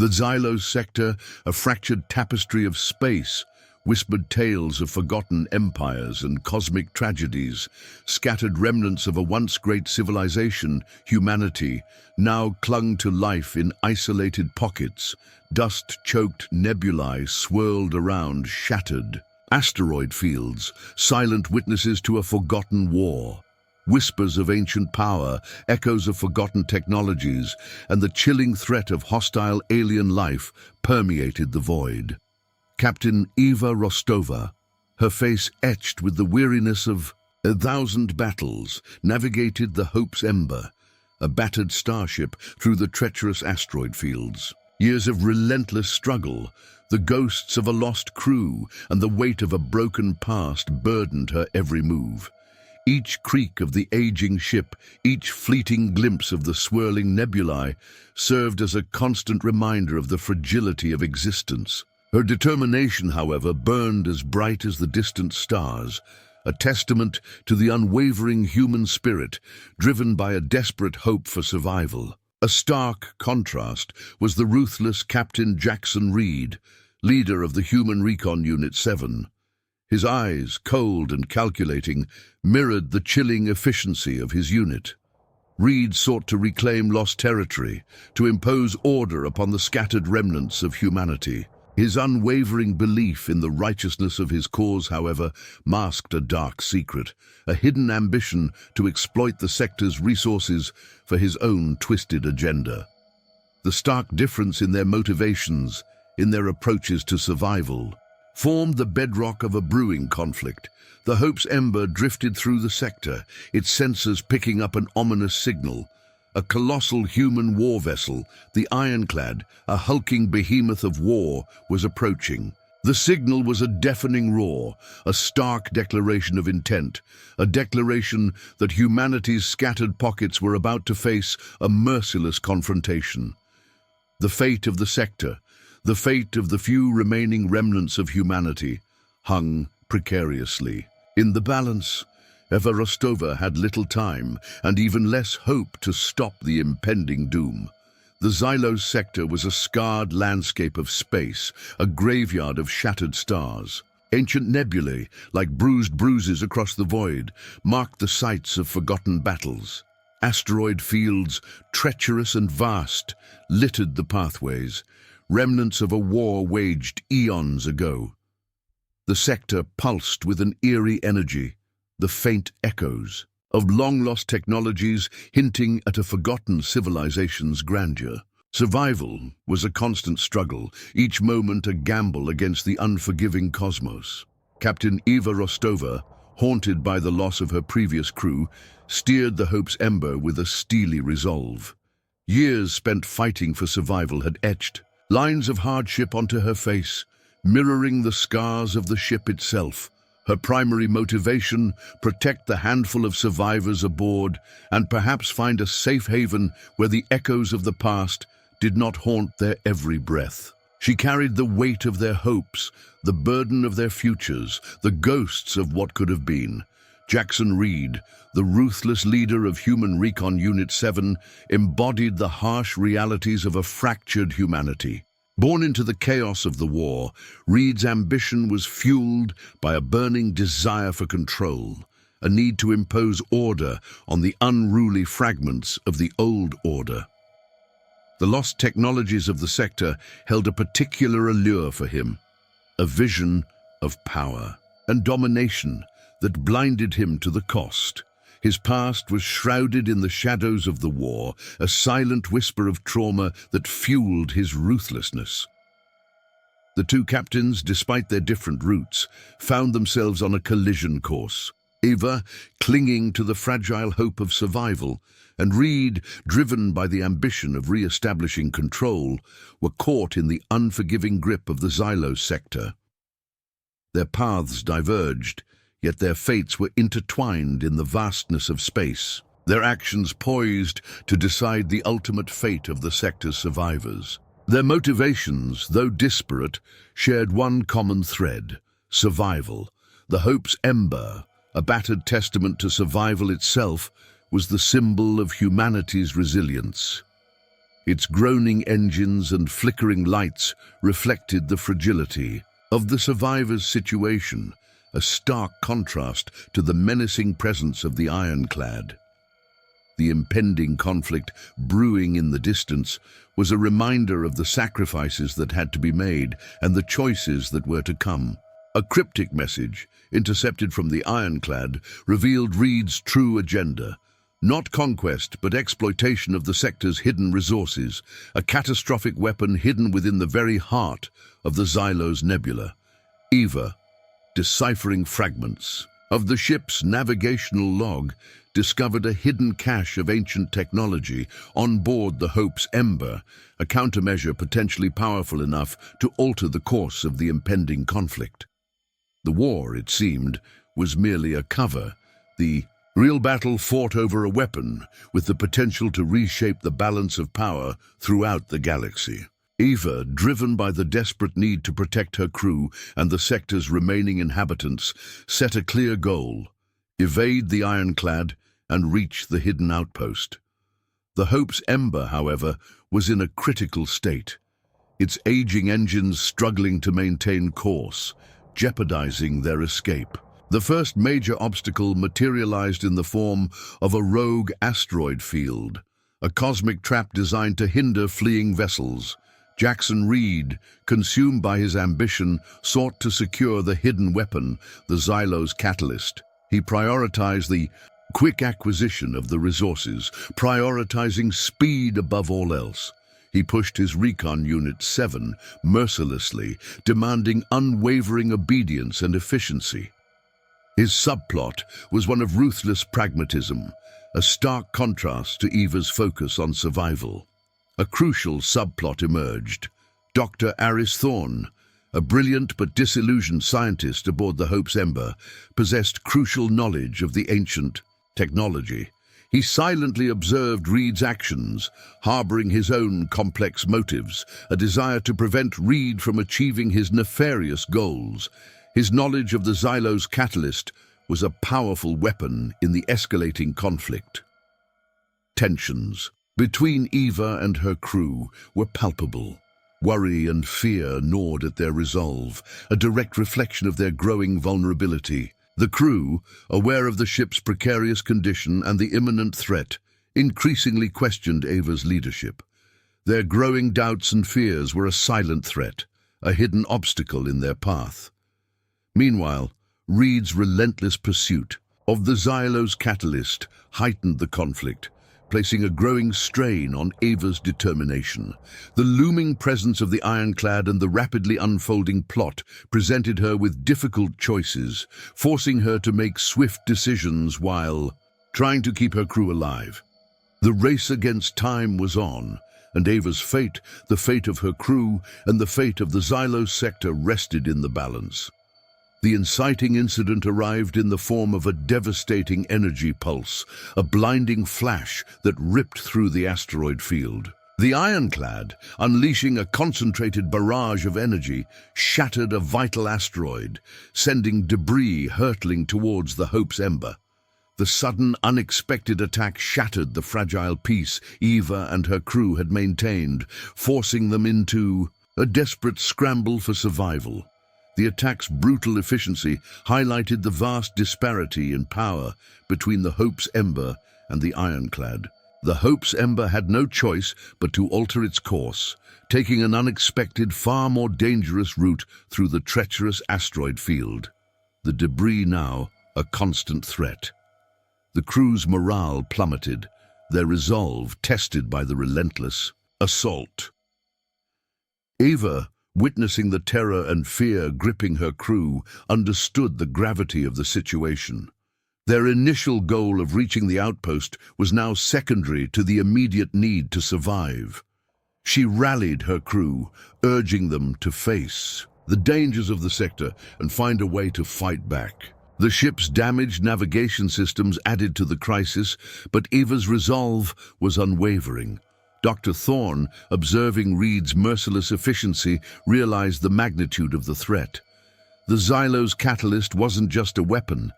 The Xylos Sector, a fractured tapestry of space, whispered tales of forgotten empires and cosmic tragedies, scattered remnants of a once great civilization, humanity, now clung to life in isolated pockets. Dust-choked nebulae swirled around, shattered. Asteroid fields, silent witnesses to a forgotten war. Whispers of ancient power, echoes of forgotten technologies, and the chilling threat of hostile alien life permeated the void. Captain Eva Rostova, her face etched with the weariness of 1,000 battles, navigated the Hope's Ember, a battered starship, through the treacherous asteroid fields. Years of relentless struggle, the ghosts of a lost crew, and the weight of a broken past burdened her every move. Each creak of the aging ship, each fleeting glimpse of the swirling nebulae, served as a constant reminder of the fragility of existence. Her determination, however, burned as bright as the distant stars, a testament to the unwavering human spirit, driven by a desperate hope for survival. A stark contrast was the ruthless Captain Jackson Reed, leader of the Human Recon Unit 7. His eyes, cold and calculating, mirrored the chilling efficiency of his unit. Reed sought to reclaim lost territory, to impose order upon the scattered remnants of humanity. His unwavering belief in the righteousness of his cause, however, masked a dark secret, a hidden ambition to exploit the sector's resources for his own twisted agenda. The stark difference in their motivations, in their approaches to survival, formed the bedrock of a brewing conflict. The Hope's Ember drifted through the sector, its sensors picking up an ominous signal. A colossal human war vessel, the Ironclad, a hulking behemoth of war, was approaching. The signal was a deafening roar, a stark declaration of intent, a declaration that humanity's scattered pockets were about to face a merciless confrontation. The fate of the sector, the fate of the few remaining remnants of humanity, hung precariously. In the balance, Eva Rostova had little time and even less hope to stop the impending doom. The Xylos Sector was a scarred landscape of space, a graveyard of shattered stars. Ancient nebulae, like bruised bruises across the void, marked the sites of forgotten battles. Asteroid fields, treacherous and vast, littered the pathways, remnants of a war waged eons ago. The sector pulsed with an eerie energy, the faint echoes of long-lost technologies hinting at a forgotten civilization's grandeur. Survival was a constant struggle, each moment a gamble against the unforgiving cosmos. Captain Eva Rostova, haunted by the loss of her previous crew, steered the Hope's Ember with a steely resolve. Years spent fighting for survival had etched lines of hardship onto her face, mirroring the scars of the ship itself. Her primary motivation: protect the handful of survivors aboard and perhaps find a safe haven where the echoes of the past did not haunt their every breath. She carried the weight of their hopes, the burden of their futures, the ghosts of what could have been. Jackson Reed, the ruthless leader of Human Recon Unit 7, embodied the harsh realities of a fractured humanity. Born into the chaos of the war, Reed's ambition was fueled by a burning desire for control, a need to impose order on the unruly fragments of the old order. The lost technologies of the sector held a particular allure for him, a vision of power and domination that blinded him to the cost. His past was shrouded in the shadows of the war, a silent whisper of trauma that fueled his ruthlessness. The two captains, despite their different routes, found themselves on a collision course. Eva, clinging to the fragile hope of survival, and Reed, driven by the ambition of re-establishing control, were caught in the unforgiving grip of the Xylos Sector. Their paths diverged, yet their fates were intertwined in the vastness of space, their actions poised to decide the ultimate fate of the sector's survivors. Their motivations, though disparate, shared one common thread: survival. The Hope's Ember, a battered testament to survival itself, was the symbol of humanity's resilience. Its groaning engines and flickering lights reflected the fragility of the survivors' situation, a stark contrast to the menacing presence of the ironclad. The impending conflict brewing in the distance was a reminder of the sacrifices that had to be made and the choices that were to come. A cryptic message, intercepted from the ironclad, revealed Reed's true agenda. Not conquest, but exploitation of the sector's hidden resources, a catastrophic weapon hidden within the very heart of the Xylos Nebula. Eva, deciphering fragments of the ship's navigational log, discovered a hidden cache of ancient technology on board the Hope's Ember, a countermeasure potentially powerful enough to alter the course of the impending conflict. The war, it seemed, was merely a cover. The real battle fought over a weapon with the potential to reshape the balance of power throughout the galaxy. Eva, driven by the desperate need to protect her crew and the sector's remaining inhabitants, set a clear goal: evade the ironclad and reach the hidden outpost. The Hope's Ember, however, was in a critical state, its aging engines struggling to maintain course, jeopardizing their escape. The first major obstacle materialized in the form of a rogue asteroid field, a cosmic trap designed to hinder fleeing vessels. Jackson Reed, consumed by his ambition, sought to secure the hidden weapon, the Xylos catalyst. He prioritized the quick acquisition of the resources, prioritizing speed above all else. He pushed his Recon Unit 7 mercilessly, demanding unwavering obedience and efficiency. His subplot was one of ruthless pragmatism, a stark contrast to Eva's focus on survival. A crucial subplot emerged. Dr. Aris Thorne, a brilliant but disillusioned scientist aboard the Hope's Ember, possessed crucial knowledge of the ancient technology. He silently observed Reed's actions, harboring his own complex motives, a desire to prevent Reed from achieving his nefarious goals. His knowledge of the Xylos catalyst was a powerful weapon in the escalating conflict. Tensions between Eva and her crew were palpable. Worry and fear gnawed at their resolve, a direct reflection of their growing vulnerability. The crew, aware of the ship's precarious condition and the imminent threat, increasingly questioned Eva's leadership. Their growing doubts and fears were a silent threat, a hidden obstacle in their path. Meanwhile, Reed's relentless pursuit of the Xylos catalyst heightened the conflict, placing a growing strain on Eva's determination. The looming presence of the ironclad and the rapidly unfolding plot presented her with difficult choices, forcing her to make swift decisions while trying to keep her crew alive. The race against time was on, and Eva's fate, the fate of her crew, and the fate of the Xylos Sector rested in the balance. The inciting incident arrived in the form of a devastating energy pulse, a blinding flash that ripped through the asteroid field. The ironclad, unleashing a concentrated barrage of energy, shattered a vital asteroid, sending debris hurtling towards the Hope's Ember. The sudden, unexpected attack shattered the fragile peace Eva and her crew had maintained, forcing them into a desperate scramble for survival. The attack's brutal efficiency highlighted the vast disparity in power between the Hope's Ember and the ironclad. The Hope's Ember had no choice but to alter its course, taking an unexpected, far more dangerous route through the treacherous asteroid field. The debris now a constant threat. The crew's morale plummeted, their resolve tested by the relentless assault. Eva, witnessing the terror and fear gripping her crew, understood the gravity of the situation. Their initial goal of reaching the outpost was now secondary to the immediate need to survive. She rallied her crew, urging them to face the dangers of the sector and find a way to fight back. The ship's damaged navigation systems added to the crisis, but Eva's resolve was unwavering. Dr. Thorne, observing Reed's merciless efficiency, realized the magnitude of the threat. The Xylos catalyst wasn't just a weapon,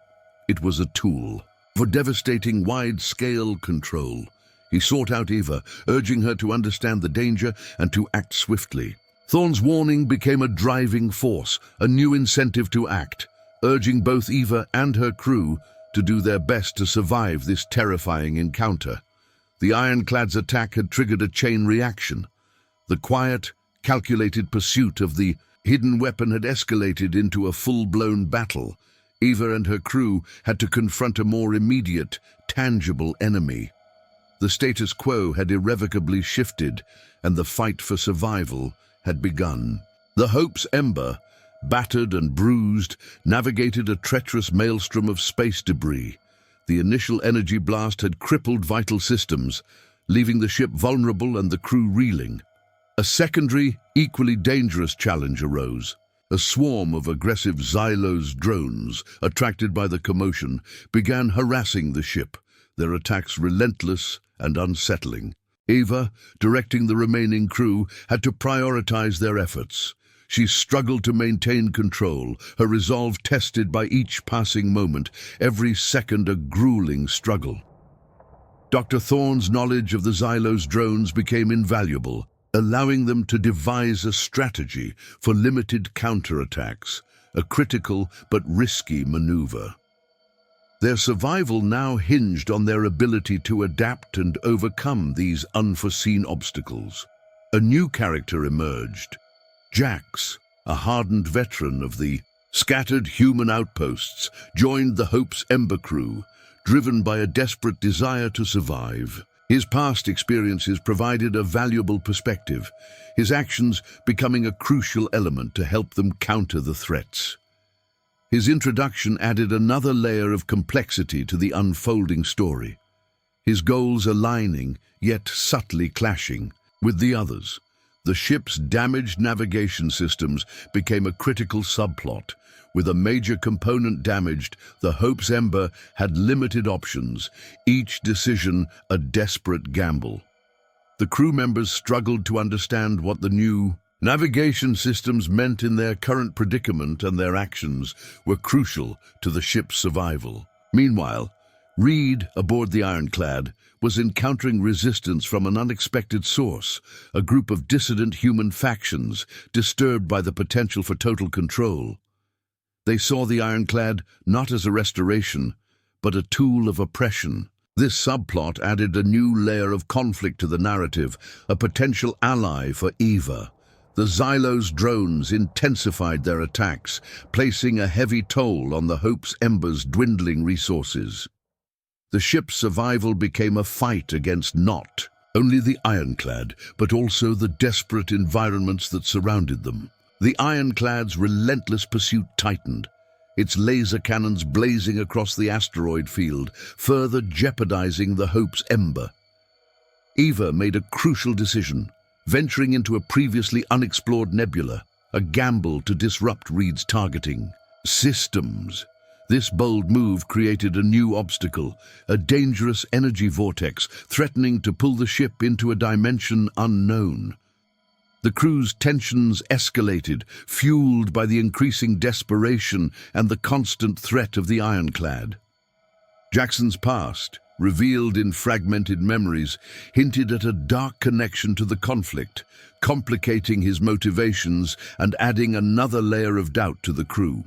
it was a tool for devastating wide-scale control. He sought out Eva, urging her to understand the danger and to act swiftly. Thorn's warning became a driving force, a new incentive to act, urging both Eva and her crew to do their best to survive this terrifying encounter. The ironclad's attack had triggered a chain reaction. The quiet, calculated pursuit of the hidden weapon had escalated into a full-blown battle. Eva and her crew had to confront a more immediate, tangible enemy. The status quo had irrevocably shifted, and the fight for survival had begun. The Hope's Ember, battered and bruised, navigated a treacherous maelstrom of space debris. The initial energy blast had crippled vital systems, leaving the ship vulnerable and the crew reeling. A secondary, equally dangerous challenge arose. A swarm of aggressive Xylos drones, attracted by the commotion, began harassing the ship, their attacks relentless and unsettling. Eva, directing the remaining crew, had to prioritize their efforts. She struggled to maintain control, her resolve tested by each passing moment, every second a grueling struggle. Dr. Thorne's knowledge of the Xylos drones became invaluable, allowing them to devise a strategy for limited counterattacks, a critical but risky maneuver. Their survival now hinged on their ability to adapt and overcome these unforeseen obstacles. A new character emerged. Jax, a hardened veteran of the scattered human outposts, joined the Hope's Ember crew, driven by a desperate desire to survive. His past experiences provided a valuable perspective, his actions becoming a crucial element to help them counter the threats. His introduction added another layer of complexity to the unfolding story, his goals aligning, yet subtly clashing, with the others. The ship's damaged navigation systems became a critical subplot. With a major component damaged, the Hope's Ember had limited options, each decision a desperate gamble. The crew members struggled to understand what the new navigation systems meant in their current predicament, and their actions were crucial to the ship's survival. Meanwhile, Reed, aboard the ironclad, was encountering resistance from an unexpected source, a group of dissident human factions disturbed by the potential for total control. They saw the ironclad not as a restoration, but a tool of oppression. This subplot added a new layer of conflict to the narrative, a potential ally for Eva. The Xylos drones intensified their attacks, placing a heavy toll on the Hope's Ember's dwindling resources. The ship's survival became a fight against not only the ironclad, but also the desperate environments that surrounded them. The ironclad's relentless pursuit tightened, its laser cannons blazing across the asteroid field, further jeopardizing the Hope's Ember. Eva made a crucial decision, venturing into a previously unexplored nebula, a gamble to disrupt Reed's targeting systems. This bold move created a new obstacle, a dangerous energy vortex threatening to pull the ship into a dimension unknown. The crew's tensions escalated, fueled by the increasing desperation and the constant threat of the ironclad. Jackson's past, revealed in fragmented memories, hinted at a dark connection to the conflict, complicating his motivations and adding another layer of doubt to the crew.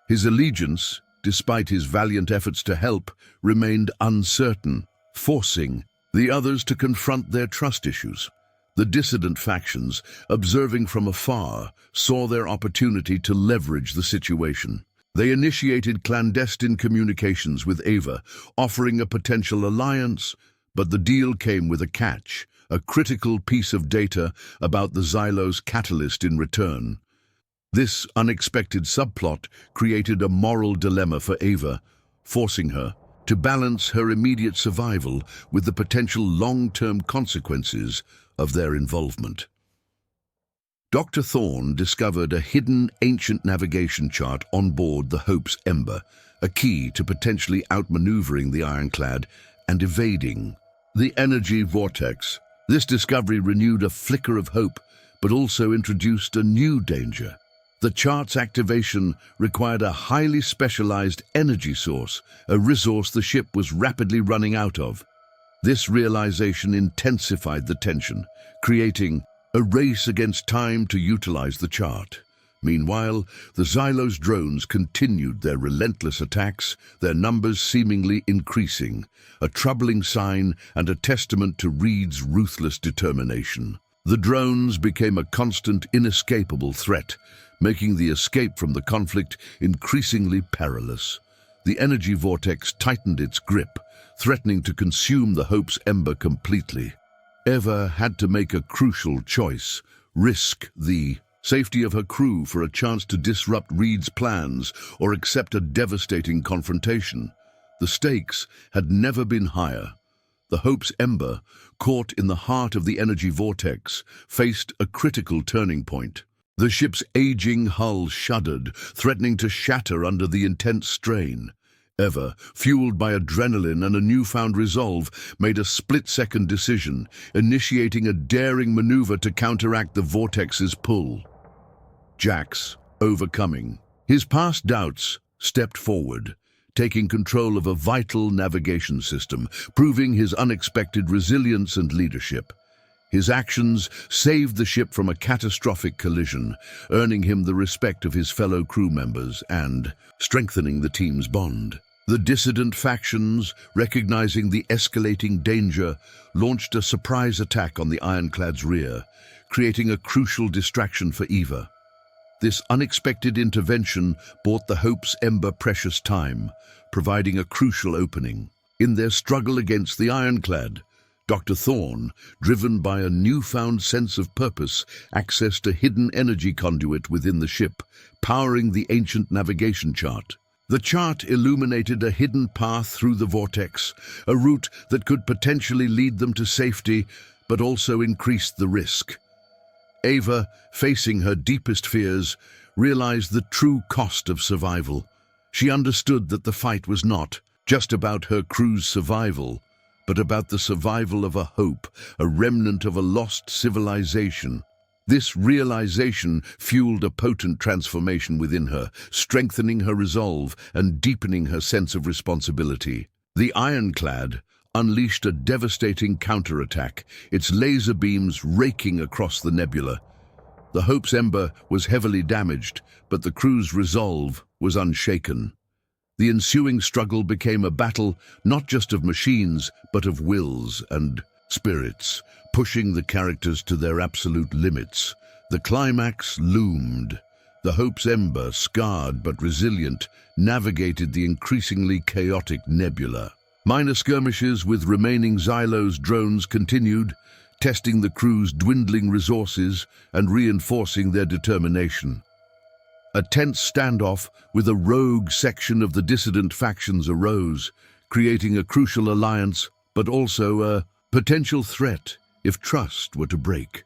His allegiance, despite his valiant efforts to help, remained uncertain, forcing the others to confront their trust issues. The dissident factions, observing from afar, saw their opportunity to leverage the situation. They initiated clandestine communications with Eva, offering a potential alliance, but the deal came with a catch, a critical piece of data about the Xylos catalyst in return. This unexpected subplot created a moral dilemma for Eva, forcing her to balance her immediate survival with the potential long-term consequences of their involvement. Dr. Thorne discovered a hidden ancient navigation chart on board the Hope's Ember, a key to potentially outmaneuvering the ironclad and evading the energy vortex. This discovery renewed a flicker of hope, but also introduced a new danger. The chart's activation required a highly specialized energy source, a resource the ship was rapidly running out of. This realization intensified the tension, creating a race against time to utilize the chart. Meanwhile, the Xylos drones continued their relentless attacks, their numbers seemingly increasing, a troubling sign and a testament to Reed's ruthless determination. The drones became a constant, inescapable threat, making the escape from the conflict increasingly perilous. The energy vortex tightened its grip, threatening to consume the Hope's Ember completely. Eva had to make a crucial choice: risk the safety of her crew for a chance to disrupt Reed's plans or accept a devastating confrontation. The stakes had never been higher. The Hope's Ember, caught in the heart of the energy vortex, faced a critical turning point. The ship's aging hull shuddered, threatening to shatter under the intense strain. Eva, fueled by adrenaline and a newfound resolve, made a split-second decision, initiating a daring maneuver to counteract the vortex's pull. Jax, overcoming his past doubts, stepped forward, taking control of a vital navigation system, proving his unexpected resilience and leadership. His actions saved the ship from a catastrophic collision, earning him the respect of his fellow crew members and strengthening the team's bond. The dissident factions, recognizing the escalating danger, launched a surprise attack on the ironclad's rear, creating a crucial distraction for Eva. This unexpected intervention bought the Hope's Ember precious time, providing a crucial opening. In their struggle against the ironclad, Dr. Thorne, driven by a newfound sense of purpose, accessed a hidden energy conduit within the ship, powering the ancient navigation chart. The chart illuminated a hidden path through the vortex, a route that could potentially lead them to safety, but also increased the risk. Eva, facing her deepest fears, realized the true cost of survival. She understood that the fight was not just about her crew's survival, but about the survival of a hope, a remnant of a lost civilization. This realization fueled a potent transformation within her, strengthening her resolve and deepening her sense of responsibility. The ironclad unleashed a devastating counterattack, its laser beams raking across the nebula. The Hope's Ember was heavily damaged, but the crew's resolve was unshaken. The ensuing struggle became a battle not just of machines, but of wills and spirits, pushing the characters to their absolute limits. The climax loomed. The Hope's Ember, scarred but resilient, navigated the increasingly chaotic nebula. Minor skirmishes with remaining Xylos drones continued, testing the crew's dwindling resources and reinforcing their determination. A tense standoff with a rogue section of the dissident factions arose, creating a crucial alliance, but also a potential threat if trust were to break.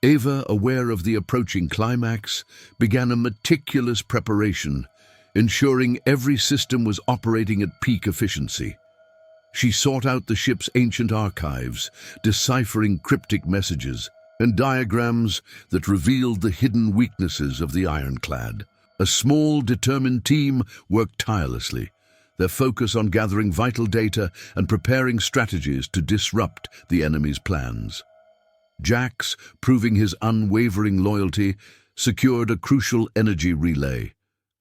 Eva, aware of the approaching climax, began a meticulous preparation, ensuring every system was operating at peak efficiency. She sought out the ship's ancient archives, deciphering cryptic messages and diagrams that revealed the hidden weaknesses of the ironclad. A small, determined team worked tirelessly, their focus on gathering vital data and preparing strategies to disrupt the enemy's plans. Jax, proving his unwavering loyalty, secured a crucial energy relay,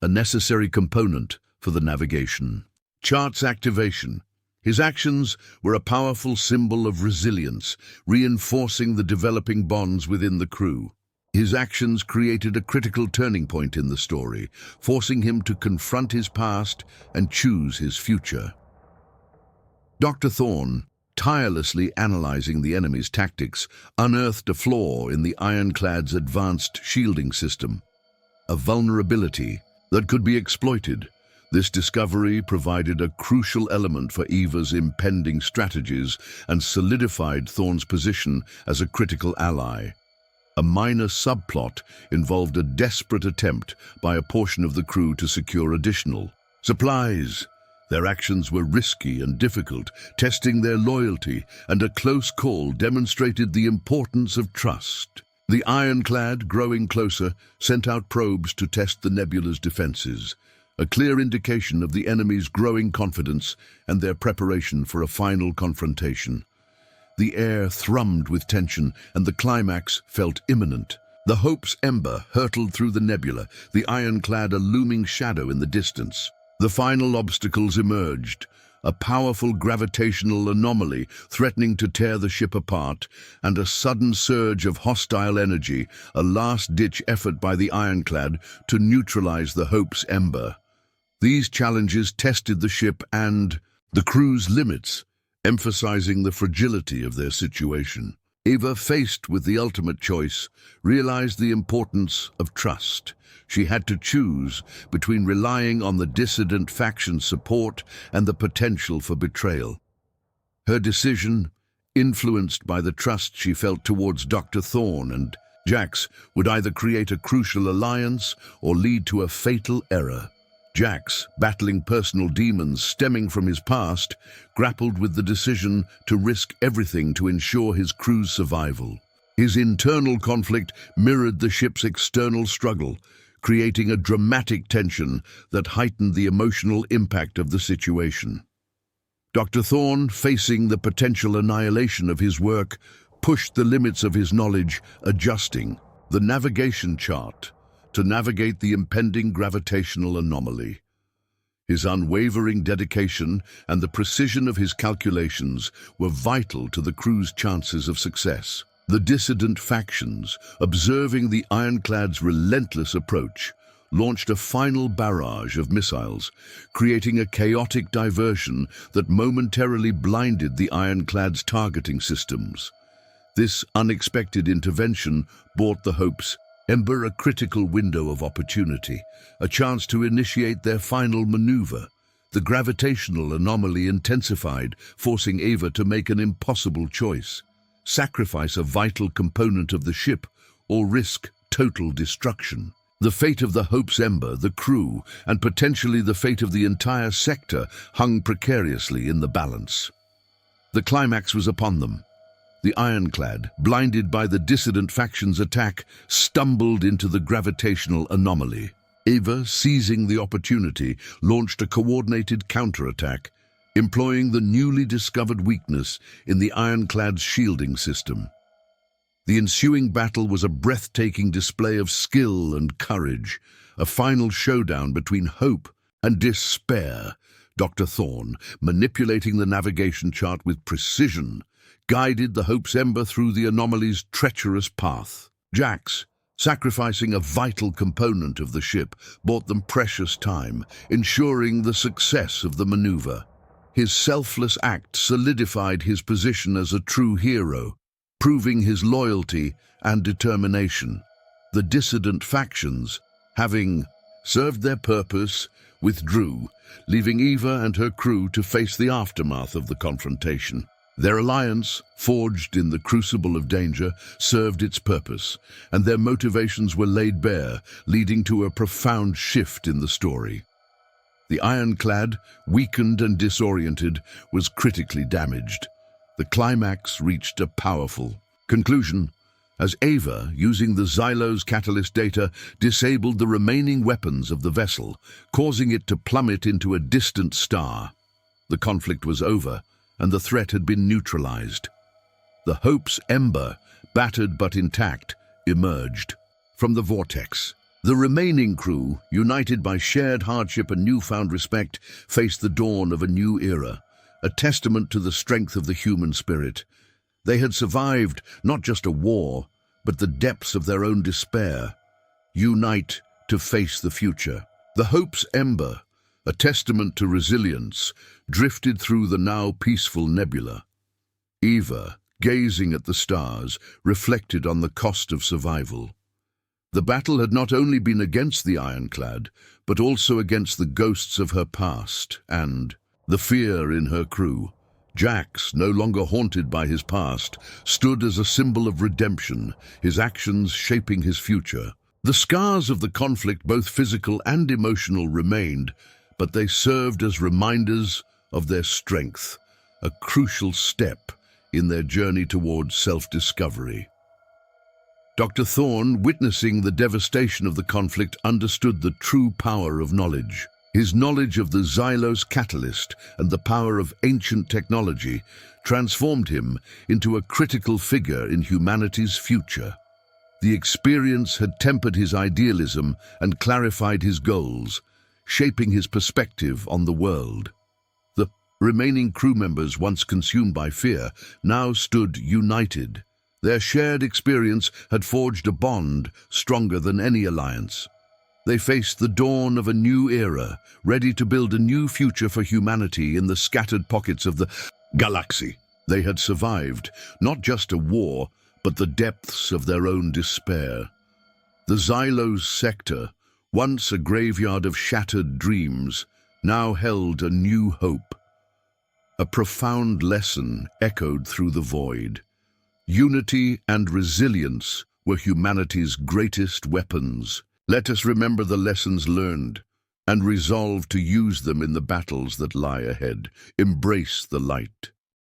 a necessary component for the navigation. Chart's activation. His actions were a powerful symbol of resilience, reinforcing the developing bonds within the crew. His actions created a critical turning point in the story, forcing him to confront his past and choose his future. Dr. Thorne, tirelessly analyzing the enemy's tactics, unearthed a flaw in the ironclad's advanced shielding system, a vulnerability that could be exploited. This discovery provided a crucial element for Eva's impending strategies and solidified Thorne's position as a critical ally. A minor subplot involved a desperate attempt by a portion of the crew to secure additional supplies. Their actions were risky and difficult, testing their loyalty, and a close call demonstrated the importance of trust. The ironclad, growing closer, sent out probes to test the nebula's defenses, a clear indication of the enemy's growing confidence and their preparation for a final confrontation. The air thrummed with tension, and the climax felt imminent. The Hope's Ember hurtled through the nebula, the ironclad a looming shadow in the distance. The final obstacles emerged, a powerful gravitational anomaly threatening to tear the ship apart, and a sudden surge of hostile energy, a last-ditch effort by the ironclad to neutralize the Hope's Ember. These challenges tested the ship and the crew's limits, emphasizing the fragility of their situation. Eva, faced with the ultimate choice, realized the importance of trust. She had to choose between relying on the dissident faction's support and the potential for betrayal. Her decision, influenced by the trust she felt towards Dr. Thorne and Jax, would either create a crucial alliance or lead to a fatal error. Jax, battling personal demons stemming from his past, grappled with the decision to risk everything to ensure his crew's survival. His internal conflict mirrored the ship's external struggle, creating a dramatic tension that heightened the emotional impact of the situation. Dr. Thorne, facing the potential annihilation of his work, pushed the limits of his knowledge, adjusting the navigation chart to navigate the impending gravitational anomaly. His unwavering dedication and the precision of his calculations were vital to the crew's chances of success. The dissident factions, observing the ironclad's relentless approach, launched a final barrage of missiles, creating a chaotic diversion that momentarily blinded the ironclad's targeting systems. This unexpected intervention brought the Hope's Ember a critical window of opportunity, a chance to initiate their final maneuver. The gravitational anomaly intensified, forcing Eva to make an impossible choice: sacrifice a vital component of the ship or risk total destruction. The fate of the Hope's Ember, the crew, and potentially the fate of the entire sector hung precariously in the balance. The climax was upon them. The ironclad, blinded by the dissident faction's attack, stumbled into the gravitational anomaly. Eva, seizing the opportunity, launched a coordinated counterattack, employing the newly discovered weakness in the ironclad's shielding system. The ensuing battle was a breathtaking display of skill and courage, a final showdown between hope and despair. Dr. Thorne, manipulating the navigation chart with precision, guided the Hope's Ember through the anomaly's treacherous path. Jax, sacrificing a vital component of the ship, bought them precious time, ensuring the success of the maneuver. His selfless act solidified his position as a true hero, proving his loyalty and determination. The dissident factions, having served their purpose, withdrew, leaving Eva and her crew to face the aftermath of the confrontation. Their alliance, forged in the crucible of danger, served its purpose, and their motivations were laid bare, leading to a profound shift in the story. The ironclad, weakened and disoriented, was critically damaged. The climax reached a powerful conclusion as Eva, using the Xylos catalyst data, disabled the remaining weapons of the vessel, causing it to plummet into a distant star. The conflict was over, and the threat had been neutralized. The Hope's Ember, battered but intact, emerged from the vortex. The remaining crew, united by shared hardship and newfound respect, faced the dawn of a new era, a testament to the strength of the human spirit. They had survived not just a war, but the depths of their own despair. Unite to face the future. The Hope's Ember, a testament to resilience, drifted through the now peaceful nebula. Eva, gazing at the stars, reflected on the cost of survival. The battle had not only been against the ironclad, but also against the ghosts of her past and the fear in her crew. Jax, no longer haunted by his past, stood as a symbol of redemption, his actions shaping his future. The scars of the conflict, both physical and emotional, remained, but they served as reminders of their strength, a crucial step in their journey towards self-discovery. Dr. Thorne, witnessing the devastation of the conflict, understood the true power of knowledge. His knowledge of the Xylos catalyst and the power of ancient technology transformed him into a critical figure in humanity's future. The experience had tempered his idealism and clarified his goals, shaping his perspective on the world. The remaining crew members, once consumed by fear, now stood united. Their shared experience had forged a bond stronger than any alliance. They faced the dawn of a new era, ready to build a new future for humanity in the scattered pockets of the galaxy. They had survived not just a war, but the depths of their own despair. The Xylos Sector, once a graveyard of shattered dreams, now held a new hope. A profound lesson echoed through the void. Unity and resilience were humanity's greatest weapons. Let us remember the lessons learned and resolve to use them in the battles that lie ahead. Embrace the light.